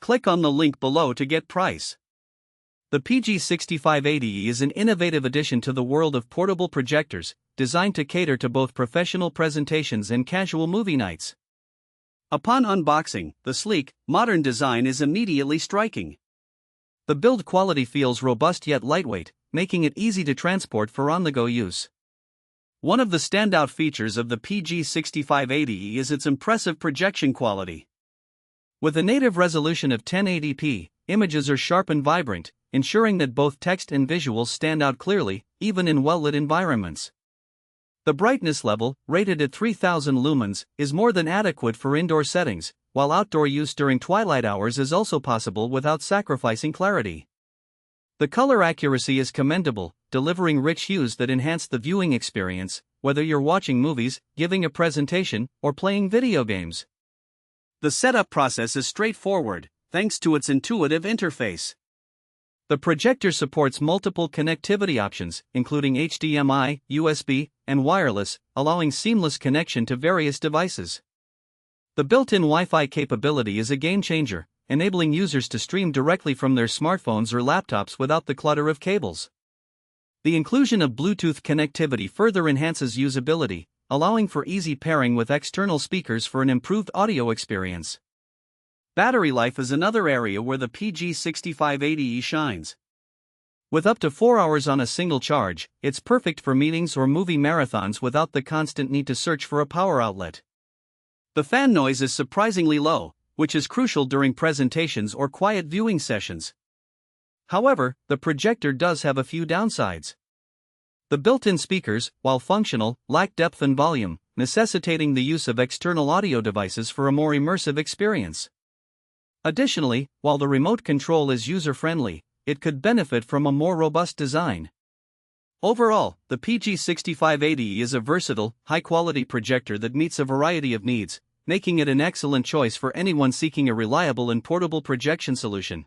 Click on the link below to get price. The PG6580E is an innovative addition to the world of portable projectors, designed to cater to both professional presentations and casual movie nights. Upon unboxing, the sleek, modern design is immediately striking. The build quality feels robust yet lightweight, making it easy to transport for on-the-go use. One of the standout features of the PG6580E is its impressive projection quality. With a native resolution of 1080p, images are sharp and vibrant, ensuring that both text and visuals stand out clearly, even in well-lit environments. The brightness level, rated at 3000 lumens, is more than adequate for indoor settings, while outdoor use during twilight hours is also possible without sacrificing clarity. The color accuracy is commendable, delivering rich hues that enhance the viewing experience, whether you're watching movies, giving a presentation, or playing video games. The setup process is straightforward, thanks to its intuitive interface. The projector supports multiple connectivity options, including HDMI, USB, and wireless, allowing seamless connection to various devices. The built-in Wi-Fi capability is a game-changer, enabling users to stream directly from their smartphones or laptops without the clutter of cables. The inclusion of Bluetooth connectivity further enhances usability, allowing for easy pairing with external speakers for an improved audio experience. Battery life is another area where the PG6580E shines. With up to 4 hours on a single charge, it's perfect for meetings or movie marathons without the constant need to search for a power outlet. The fan noise is surprisingly low, which is crucial during presentations or quiet viewing sessions. However, the projector does have a few downsides. The built-in speakers, while functional, lack depth and volume, necessitating the use of external audio devices for a more immersive experience. Additionally, while the remote control is user-friendly, it could benefit from a more robust design. Overall, the PG6580E is a versatile, high-quality projector that meets a variety of needs, making it an excellent choice for anyone seeking a reliable and portable projection solution.